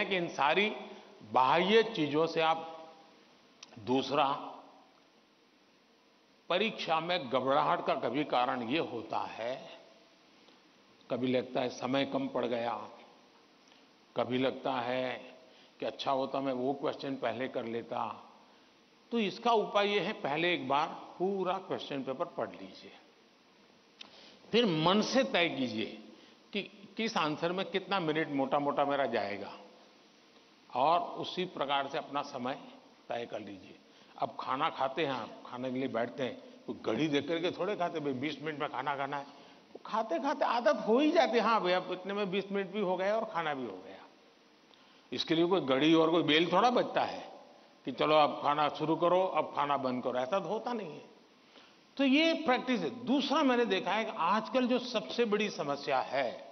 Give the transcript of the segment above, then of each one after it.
कि इन सारी बाह्य चीजों से आप, दूसरा, परीक्षा में घबराहट का कभी कारण ये होता है, कभी लगता है समय कम पड़ गया, कभी लगता है कि अच्छा होता मैं वो क्वेश्चन पहले कर लेता। तो इसका उपाय ये है, पहले एक बार पूरा क्वेश्चन पेपर पढ़ लीजिए, फिर मन से तय कीजिए कि किस आंसर में कितना मिनट मोटा मोटा मेरा जाएगा, और उसी प्रकार से अपना समय तय कर लीजिए। अब खाना खाते हैं, आप खाने के लिए बैठते हैं, तो घड़ी देख करके थोड़े खाते, भाई 20 मिनट में खाना खाना है, तो खाते खाते आदत हो ही जाती है, हाँ भाई अब इतने में 20 मिनट भी हो गया और खाना भी हो गया। इसके लिए कोई घड़ी और कोई बेल थोड़ा बजता है कि चलो अब खाना शुरू करो, अब खाना बंद करो, ऐसा तो होता नहीं है। तो ये प्रैक्टिस है। दूसरा, मैंने देखा है कि आजकल जो सबसे बड़ी समस्या है,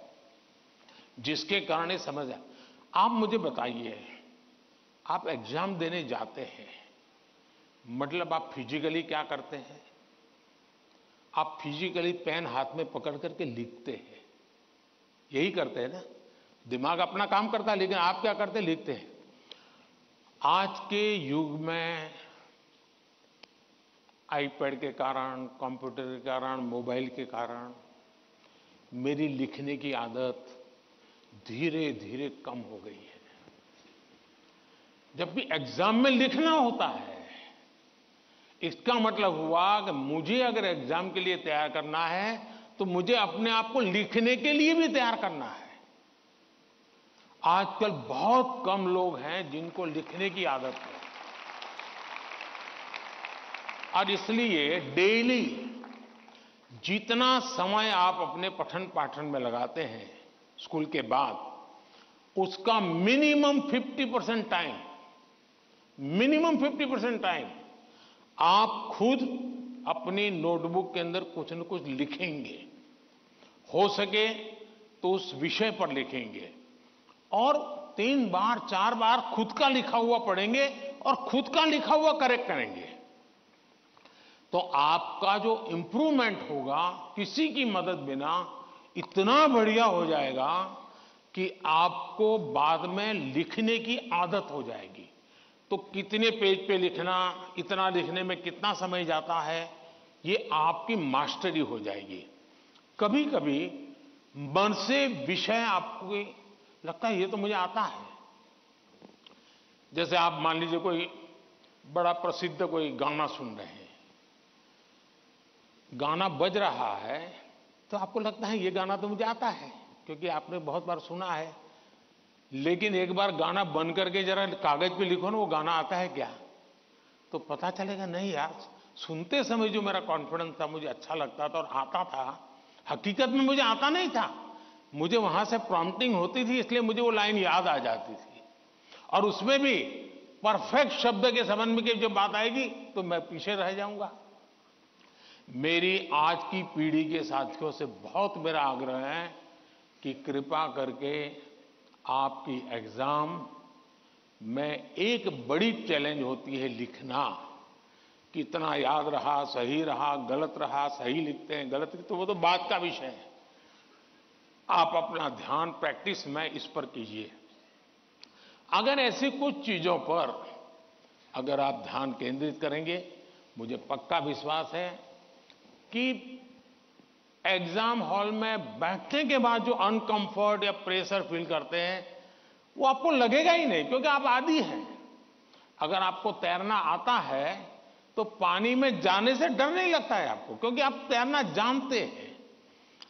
जिसके कारण ये समस्या, आप मुझे बताइए, आप एग्जाम देने जाते हैं, मतलब आप फिजिकली क्या करते हैं? आप फिजिकली पेन हाथ में पकड़ करके लिखते हैं, यही करते हैं ना? दिमाग अपना काम करता है, लेकिन आप क्या करते हैं? लिखते हैं। आज के युग में आईपैड के कारण, कंप्यूटर के कारण, मोबाइल के कारण मेरी लिखने की आदत धीरे धीरे कम हो गई है। जब भी एग्जाम में लिखना होता है, इसका मतलब हुआ कि मुझे अगर एग्जाम के लिए तैयार करना है, तो मुझे अपने आप को लिखने के लिए भी तैयार करना है। आजकल बहुत कम लोग हैं जिनको लिखने की आदत है, और इसलिए डेली जितना समय आप अपने पठन पाठन में लगाते हैं स्कूल के बाद, उसका मिनिमम 50% टाइम, मिनिमम 50% टाइम आप खुद अपनी नोटबुक के अंदर कुछ न कुछ लिखेंगे। हो सके तो उस विषय पर लिखेंगे, और 3 बार 4 बार खुद का लिखा हुआ पढ़ेंगे और खुद का लिखा हुआ करेक्ट करेंगे। तो आपका जो इंप्रूवमेंट होगा, किसी की मदद बिना इतना बढ़िया हो जाएगा कि आपको बाद में लिखने की आदत हो जाएगी। तो कितने पेज पे लिखना, इतना लिखने में कितना समय जाता है, ये आपकी मास्टरी हो जाएगी। कभी कभी मन से विषय आपको लगता है ये तो मुझे आता है। जैसे आप मान लीजिए कोई बड़ा प्रसिद्ध कोई गाना सुन रहे हैं, गाना बज रहा है, तो आपको लगता है ये गाना तो मुझे आता है, क्योंकि आपने बहुत बार सुना है। लेकिन एक बार गाना बंद करके जरा कागज पे लिखो ना, वो गाना आता है क्या, तो पता चलेगा नहीं यार, सुनते समय जो मेरा कॉन्फिडेंस था, मुझे अच्छा लगता था और आता था, हकीकत में मुझे आता नहीं था। मुझे वहां से प्रॉम्प्टिंग होती थी, इसलिए मुझे वो लाइन याद आ जाती थी, और उसमें भी परफेक्ट शब्द के संबंध में जब बात आएगी तो मैं पीछे रह जाऊंगा। मेरी आज की पीढ़ी के साथियों से बहुत मेरा आग्रह है कि कृपा करके आपकी एग्जाम में एक बड़ी चैलेंज होती है लिखना। कितना याद रहा, सही रहा, गलत रहा, सही लिखते हैं, गलत लिखते, तो वो तो बात का विषय है। आप अपना ध्यान प्रैक्टिस में इस पर कीजिए। अगर ऐसी कुछ चीजों पर अगर आप ध्यान केंद्रित करेंगे, मुझे पक्का विश्वास है कि एग्जाम हॉल में बैठने के बाद जो अनकंफर्ट या प्रेशर फील करते हैं, वो आपको लगेगा ही नहीं, क्योंकि आप आदी हैं। अगर आपको तैरना आता है तो पानी में जाने से डर नहीं लगता है आपको, क्योंकि आप तैरना जानते हैं।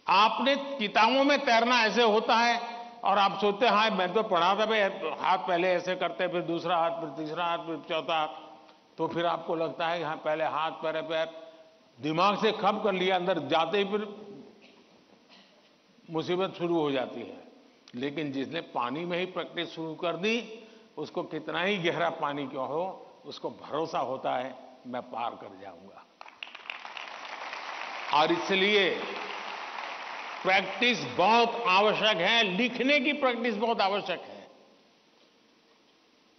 आपने किताबों में तैरना ऐसे होता है और आप सोचते हैं हाँ मैं तो पढ़ा था भाई, हाथ पहले ऐसे करते, फिर दूसरा हाथ, फिर तीसरा हाथ, फिर चौथा हाथ, तो फिर आपको लगता है कि हाँ पहले हाथ पैर पैर दिमाग से खप कर लिया, अंदर जाते ही फिर मुसीबत शुरू हो जाती है। लेकिन जिसने पानी में ही प्रैक्टिस शुरू कर दी, उसको कितना ही गहरा पानी क्यों हो, उसको भरोसा होता है मैं पार कर जाऊंगा। और इसलिए प्रैक्टिस बहुत आवश्यक है, लिखने की प्रैक्टिस बहुत आवश्यक है।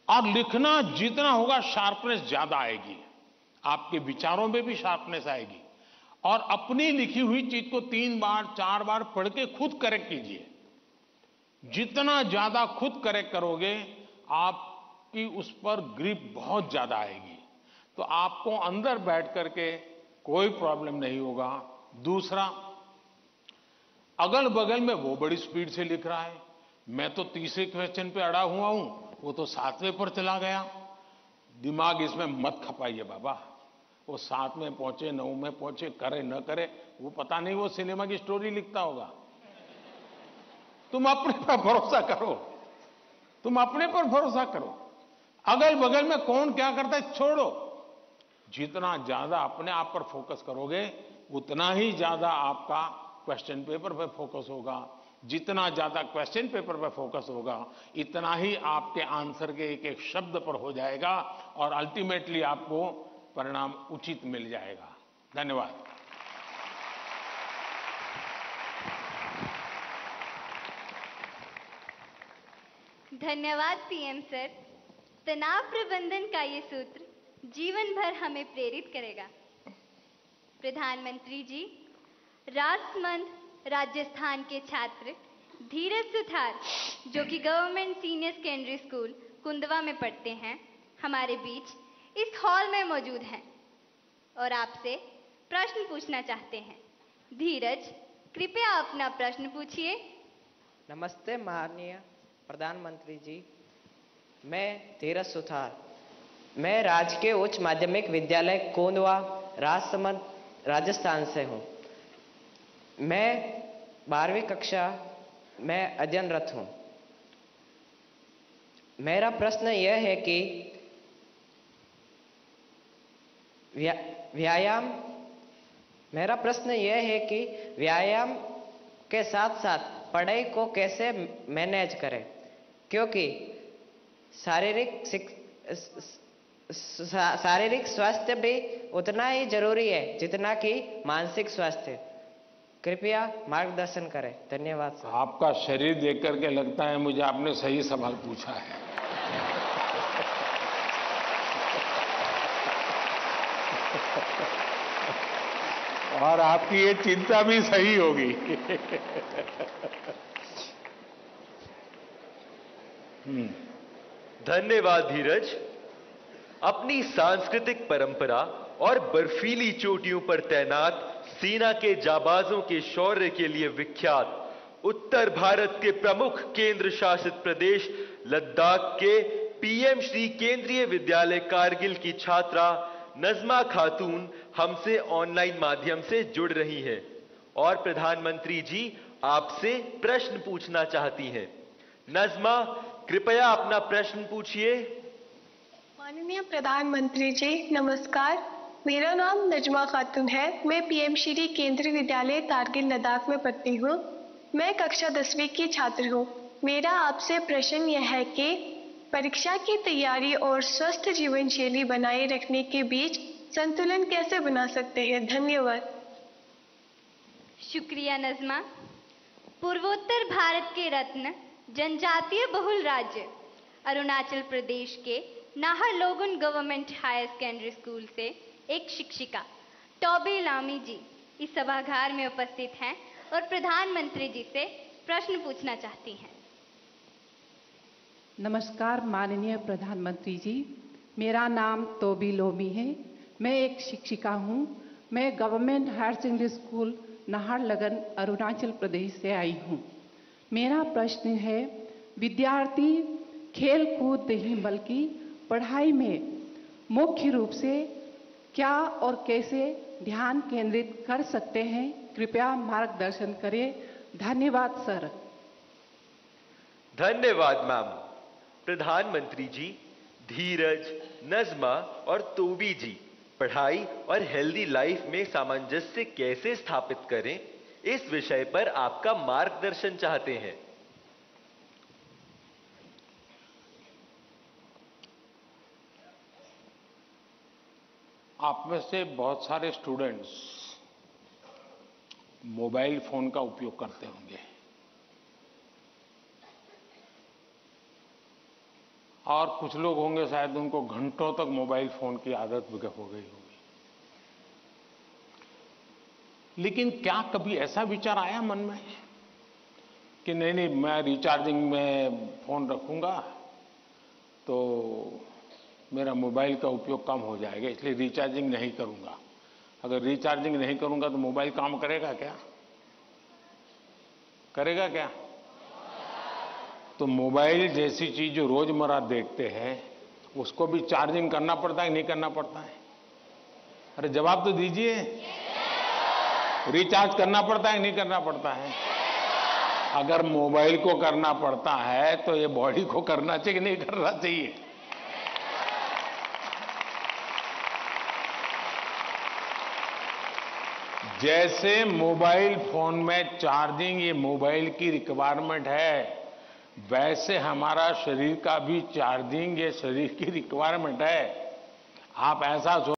और लिखना जितना होगा शार्पनेस ज्यादा आएगी, आपके विचारों में भी शार्पनेस आएगी। और अपनी लिखी हुई चीज को 3 बार 4 बार पढ़ के खुद करेक्ट कीजिए। जितना ज्यादा खुद करेक्ट करोगे, आपकी उस पर ग्रिप बहुत ज्यादा आएगी, तो आपको अंदर बैठ करके कोई प्रॉब्लम नहीं होगा। दूसरा, अगल बगल में वो बड़ी स्पीड से लिख रहा है, मैं तो तीसरे क्वेश्चन पे अड़ा हुआ हूं, वो तो 7वें पर चला गया। दिमाग इसमें मत खपाइए बाबा। वो 7 में पहुंचे, 9 में पहुंचे, करे न करे, वो पता नहीं, वो सिनेमा की स्टोरी लिखता होगा। तुम अपने पर भरोसा करो, तुम अपने पर भरोसा करो। अगल बगल में कौन क्या करता है छोड़ो। जितना ज्यादा अपने आप पर फोकस करोगे, उतना ही ज्यादा आपका क्वेश्चन पेपर पर फोकस होगा। जितना ज्यादा क्वेश्चन पेपर पर फोकस होगा, इतना ही आपके आंसर के एक एक शब्द पर हो जाएगा, और अल्टीमेटली आपको परिणाम उचित मिल जाएगा। धन्यवाद। धन्यवाद पीएम सर। तनाव प्रबंधन का ये सूत्र जीवन भर हमें प्रेरित करेगा। प्रधानमंत्री जी, राजसमंद राजस्थान के छात्र धीरज सुथार, जो कि government senior secondary school Kundwa में पढ़ते हैं, हमारे बीच इस हॉल में मौजूद हैं और आपसे प्रश्न पूछना चाहते हैं। धीरज, कृपया अपना प्रश्न पूछिए। नमस्ते माननीय प्रधानमंत्री जी, मैं धीरज सुथार, मैं राजकीय उच्च माध्यमिक विद्यालय कोंदवा राजसमंद राजस्थान से हूँ। मैं 12वीं कक्षा में अध्ययनरत हूँ। मेरा प्रश्न यह है कि व्यायाम के साथ साथ पढ़ाई को कैसे मैनेज करें, क्योंकि शारीरिक स्वास्थ्य भी उतना ही जरूरी है जितना कि मानसिक स्वास्थ्य। कृपया मार्गदर्शन करें। धन्यवाद सर। आपका शरीर देख करके लगता है मुझे आपने सही सवाल पूछा है। और आपकी ये चिंता भी सही होगी। धन्यवाद धीरज। अपनी सांस्कृतिक परंपरा और बर्फीली चोटियों पर तैनात सेना के जाबाजों के शौर्य के लिए विख्यात उत्तर भारत के प्रमुख केंद्र शासित प्रदेश लद्दाख के पीएम श्री केंद्रीय विद्यालय कारगिल की छात्रा नजमा खातून हमसे ऑनलाइन माध्यम से जुड़ रही हैं और प्रधानमंत्री जी आपसे प्रश्न पूछना चाहती हैं। नजमा, कृपया अपना प्रश्न पूछिए। माननीय प्रधानमंत्री जी नमस्कार, मेरा नाम नजमा खातून है। मैं पीएम श्री केंद्रीय विद्यालय कारगिल लद्दाख में पढ़ती हूँ। मैं कक्षा 10वीं की छात्र हूँ। मेरा आपसे प्रश्न यह है कि परीक्षा की तैयारी और स्वस्थ जीवन शैली बनाए रखने के बीच संतुलन कैसे बना सकते हैं। धन्यवाद। शुक्रिया नजमा। पूर्वोत्तर भारत के रत्न जनजातीय बहुल राज्य अरुणाचल प्रदेश के नाहरलोगुन गवर्नमेंट हायर सेकेंडरी स्कूल से एक शिक्षिका टॉबी लामी जी इस सभागार में उपस्थित हैं और प्रधानमंत्री जी से प्रश्न पूछना चाहती हैं। नमस्कार माननीय प्रधानमंत्री जी, मेरा नाम तोबी लोमी है। मैं एक शिक्षिका हूँ। मैं government higher secondary school Naharlagun Arunachal Pradesh से आई हूँ। मेरा प्रश्न है, विद्यार्थी खेल कूद नहीं बल्कि पढ़ाई में मुख्य रूप से क्या और कैसे ध्यान केंद्रित कर सकते हैं। कृपया मार्गदर्शन करें। धन्यवाद सर। धन्यवाद मैम। प्रधानमंत्री जी, धीरज, नजमा और तोबी जी पढ़ाई और हेल्दी लाइफ में सामंजस्य कैसे स्थापित करें, इस विषय पर आपका मार्गदर्शन चाहते हैं। आप में से बहुत सारे स्टूडेंट्स मोबाइल फोन का उपयोग करते होंगे और कुछ लोग होंगे शायद उनको घंटों तक मोबाइल फोन की आदत हो गई होगी। लेकिन क्या कभी ऐसा विचार आया मन में कि नहीं नहीं मैं रिचार्जिंग में फ़ोन रखूंगा तो मेरा मोबाइल का उपयोग कम हो जाएगा, इसलिए रिचार्जिंग नहीं करूंगा। अगर रिचार्जिंग नहीं करूंगा तो मोबाइल काम करेगा क्या? करेगा क्या? तो मोबाइल जैसी चीज जो रोजमर्रा देखते हैं उसको भी चार्जिंग करना पड़ता है, नहीं करना पड़ता है? अरे जवाब तो दीजिए। रिचार्ज करना पड़ता है, नहीं करना पड़ता है? अगर मोबाइल को करना पड़ता है तो ये बॉडी को करना चाहिए कि नहीं करना चाहिए? जैसे मोबाइल फोन में चार्जिंग ये मोबाइल की रिक्वायरमेंट है, वैसे हमारा शरीर का भी चार्जिंग ये शरीर की रिक्वायरमेंट है। आप ऐसा